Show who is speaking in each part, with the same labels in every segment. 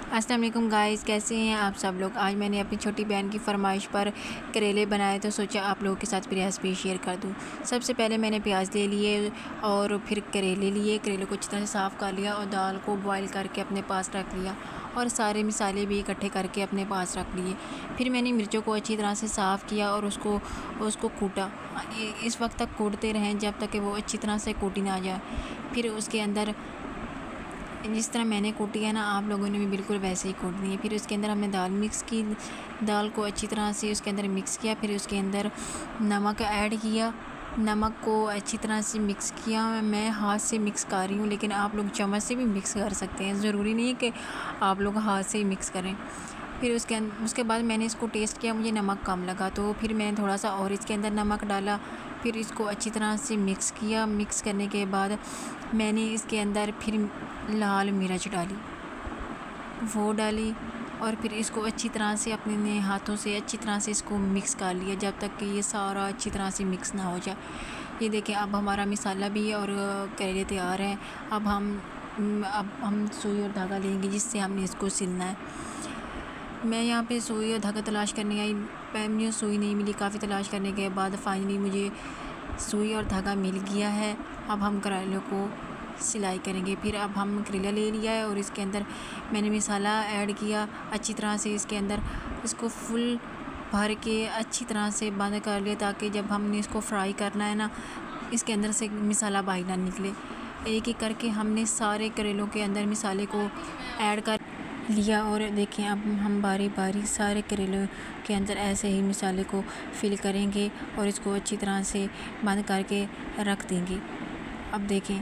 Speaker 1: अस्सलाम वालेकुम गाइस, कैसे हैं आप सब लोग। आज मैंने अपनी छोटी बहन की फरमाइश पर करेले बनाए तो सोचा आप लोगों के साथ मेरी रेसिपी शेयर कर दूं। सबसे पहले मैंने प्याज ले लिए और फिर करेले लिए। करेले को अच्छी तरह से साफ़ कर लिया और दाल को बॉईल करके अपने पास रख लिया और सारे मसाले भी इकट्ठे करके अपने पास रख लिए। फिर मैंने मिर्चों को अच्छी तरह से साफ़ किया और उसको कूटा। इस वक्त तक कूटते रहें जब तक कि वो अच्छी तरह से कूटी ना जाए। फिर उसके अंदर जिस तरह मैंने कूटी है ना, आप लोगों ने भी बिल्कुल वैसे ही कूटनी है। फिर उसके अंदर हमने दाल मिक्स की, दाल को अच्छी तरह से उसके अंदर मिक्स किया। फिर उसके अंदर नमक ऐड किया, नमक को अच्छी तरह से मिक्स किया। मैं हाथ से मिक्स कर रही हूँ, लेकिन आप लोग चम्मच से भी मिक्स कर सकते हैं, ज़रूरी नहीं है कि आप लोग हाथ से ही मिक्स करें। फिर उसके बाद मैंने इसको टेस्ट किया, मुझे नमक कम लगा तो फिर मैंने थोड़ा सा और इसके अंदर नमक डाला। फिर इसको अच्छी तरह से मिक्स किया। मिक्स करने के बाद मैंने इसके अंदर फिर लाल मिर्च डाली, वो डाली और फिर इसको अच्छी तरह से अपने हाथों से अच्छी तरह से इसको मिक्स कर लिया जब तक कि ये सारा अच्छी तरह से मिक्स ना हो जाए। ये देखें, अब हमारा मसाला भी और करेले तैयार हैं। अब हम सुई और धागा लेंगे जिससे हमने इसको सिलना है। मैं यहाँ पे सुई और धागा तलाश करने आई, मुझे सुई नहीं मिली। काफ़ी तलाश करने के बाद फाइनली मुझे सुई और धागा मिल गया है। अब हम करेलों को सिलाई करेंगे। फिर अब हम करेला ले लिया है और इसके अंदर मैंने मसाला ऐड किया अच्छी तरह से। इसके अंदर इसको फुल भर के अच्छी तरह से बंद कर लिया ताकि जब हमने इसको फ्राई करना है ना, इसके अंदर से मसाला बाहर ना निकले। एक एक करके हमने सारे करेलों के अंदर मसाले को ऐड कर लिया और देखें, अब हम बारी बारी सारे करेलों के अंदर ऐसे ही मसाले को फिल करेंगे और इसको अच्छी तरह से बंद करके रख देंगे। अब देखें,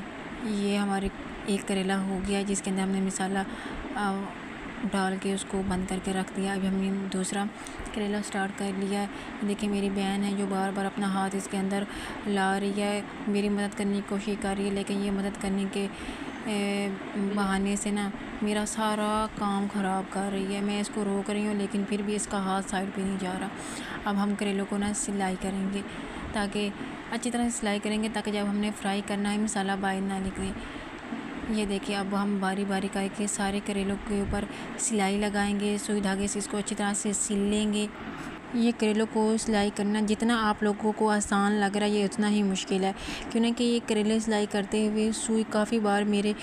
Speaker 1: ये हमारे एक करेला हो गया जिसके अंदर हमने मसाला डाल के उसको बंद करके रख दिया। अभी हमने दूसरा करेला स्टार्ट कर लिया है। देखिए, मेरी बहन है जो बार बार अपना हाथ इसके अंदर ला रही है, मेरी मदद करने की कोशिश कर रही है, लेकिन ये मदद करने के बहाने से ना मेरा सारा काम ख़राब कर रही है। मैं इसको रोक रही हूँ लेकिन फिर भी इसका हाथ साइड पे नहीं जा रहा। अब हम करेलों को ना सिलाई करेंगे, ताकि अच्छी तरह से सिलाई करेंगे ताकि जब हमने फ्राई करना है मसाला बाहर ना निकले। ये देखिए, अब हम बारी बारी करके सारे करेलों के ऊपर सिलाई लगाएंगे। सुई धागे से इसको अच्छी तरह से सिल लेंगे। ये करेलों को सिलाई करना जितना आप लोगों को आसान लग रहा है, ये उतना ही मुश्किल है, क्योंकि ये करेले सिलाई करते हुए सुई काफ़ी बार मेरे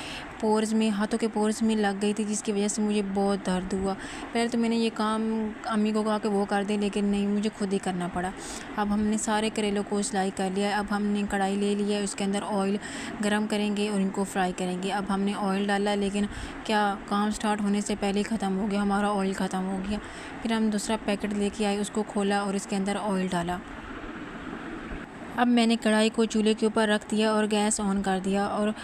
Speaker 1: पोर्स में, हाथों के पोर्स में लग गई थी, जिसकी वजह से मुझे बहुत दर्द हुआ। पहले तो मैंने ये काम अम्मी को कहा कि वो कर दें, लेकिन नहीं, मुझे खुद ही करना पड़ा। अब हमने सारे करेलों को सिलाई कर लिया है। अब हमने कढ़ाई ले लिया है, उसके अंदर ऑयल गर्म करेंगे और इनको फ्राई करेंगे। अब हमने ऑयल डाला, लेकिन क्या काम स्टार्ट होने से पहले ही ख़त्म हो गया, हमारा ऑयल ख़त्म हो गया। फिर हम दूसरा पैकेट लेके आए, उसको खोला और इसके अंदर ऑयल डाला। अब मैंने कढ़ाई को चूल्हे के ऊपर रख दिया और गैस ऑन कर दिया और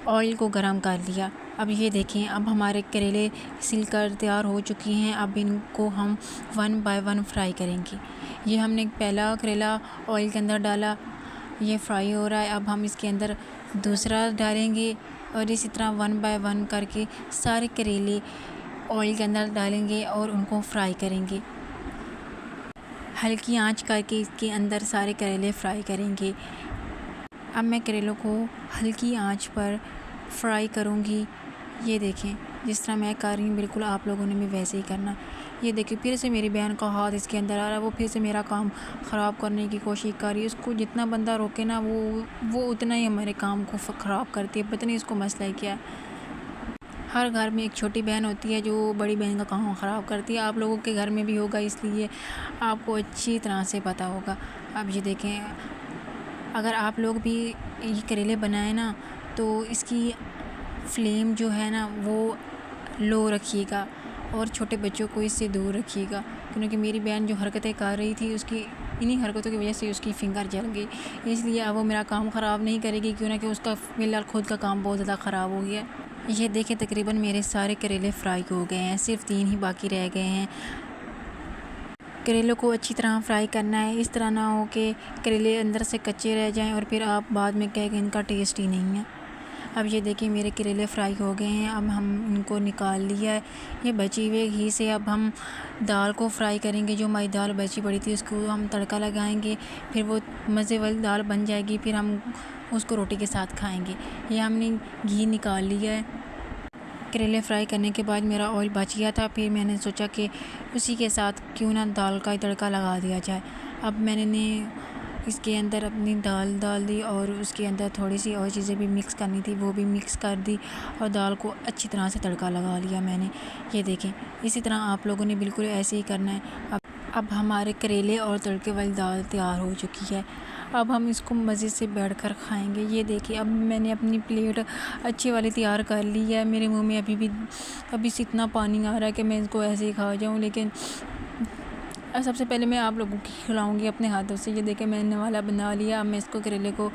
Speaker 1: ऑयल को गरम कर लिया। अब ये देखें, अब हमारे करेले सिलकर तैयार हो चुकी हैं। अब इनको हम 1 बाय 1 फ्राई करेंगे। ये हमने पहला करेला ऑयल के अंदर डाला, ये फ्राई हो रहा है। अब हम इसके अंदर दूसरा डालेंगे और इसी तरह 1 बाय 1 करके सारे करेले ऑयल के अंदर डालेंगे और उनको फ्राई करेंगे। हल्की आंच करके इसके अंदर सारे करेले फ्राई करेंगे। अब मैं करेलों को हल्की आंच पर फ्राई करूँगी। ये देखें, जिस तरह मैं कर रही हूँ बिल्कुल आप लोगों ने भी वैसे ही करना। ये देखिए, फिर से मेरी बहन का हाथ इसके अंदर आ रहा है, वो फिर से मेरा काम ख़राब करने की कोशिश कर रही है। उसको जितना बंदा रोके ना, वो उतना ही हमारे काम को ख़राब करती है। पता नहीं इसको मसला ही क्या है। हर घर में एक छोटी बहन होती है जो बड़ी बहन का काम ख़राब करती है। आप लोगों के घर में भी होगा, इसलिए आपको अच्छी तरह से पता होगा। अब ये देखें, अगर आप लोग भी ये करेले बनाएं ना, तो इसकी फ्लेम जो है ना वो लो रखिएगा और छोटे बच्चों को इससे दूर रखिएगा, क्योंकि मेरी बहन जो हरकतें कर रही थी, उसकी इन्हीं हरकतों की वजह से उसकी फिंगर जल गई। इसलिए अब वो मेरा काम ख़राब नहीं करेगी, क्यों ना कि उसका फ़िलहाल खुद का काम बहुत ज़्यादा ख़राब हो गया। ये देखें, तकरीबन मेरे सारे करेले फ्राई हो गए हैं, सिर्फ 3 ही बाकी रह गए हैं। करेलों को अच्छी तरह फ्राई करना है, इस तरह ना हो कि करेले अंदर से कच्चे रह जाएं और फिर आप बाद में कहें कि इनका टेस्ट ही नहीं है। अब ये देखिए, मेरे करेले फ्राई हो गए हैं। अब हम इनको निकाल लिया है। ये बची हुए घी से अब हम दाल को फ्राई करेंगे। जो हमारी दाल बची पड़ी थी उसको हम तड़का लगाएंगे, फिर वो मज़े वाली दाल बन जाएगी, फिर हम उसको रोटी के साथ खाएंगे। ये हमने घी निकाल लिया है। करेले फ्राई करने के बाद मेरा ऑयल बच गया था, फिर मैंने सोचा कि उसी के साथ क्यों ना दाल का ही तड़का लगा दिया जाए। अब मैंने इसके अंदर अपनी दाल डाल दी और उसके अंदर थोड़ी सी और चीज़ें भी मिक्स करनी थी, वो भी मिक्स कर दी और दाल को अच्छी तरह से तड़का लगा लिया मैंने। ये देखें, इसी तरह आप लोगों ने बिल्कुल ऐसे ही करना है। अब हमारे करेले और तड़के वाली दाल तैयार हो चुकी है। अब हम इसको मज़े से बैठकर खाएंगे। ये देखिए, अब मैंने अपनी प्लेट अच्छी वाली तैयार कर ली है। मेरे मुंह में अभी से इतना पानी आ रहा है कि मैं इसको ऐसे ही खा जाऊं, लेकिन सबसे पहले मैं आप लोगों को खिलाऊंगी अपने हाथों से। ये देखें, मैंने वाला बना लिया। अब मैं इसको करेले को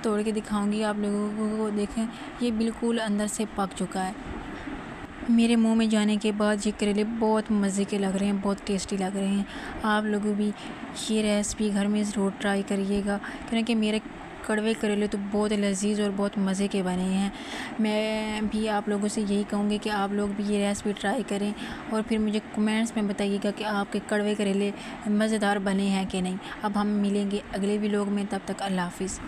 Speaker 1: तोड़ के दिखाऊंगी आप लोगों को। देखें, ये बिल्कुल अंदर से पक चुका है। मेरे मुंह में जाने के बाद ये करेले बहुत मज़े के लग रहे हैं, बहुत टेस्टी लग रहे हैं। आप लोग भी ये रेसिपी घर में ज़रूर ट्राई करिएगा, क्योंकि मेरे कड़वे करेले तो बहुत लजीज और बहुत मज़े के बने हैं। मैं भी आप लोगों से यही कहूँगी कि आप लोग भी ये रेसिपी ट्राई करें और फिर मुझे कमेंट्स में बताइएगा कि आपके कड़वे करेले मज़ेदार बने हैं कि नहीं। अब हम मिलेंगे अगले व्लॉग में, तब तक अल्लाह हाफ़िज़।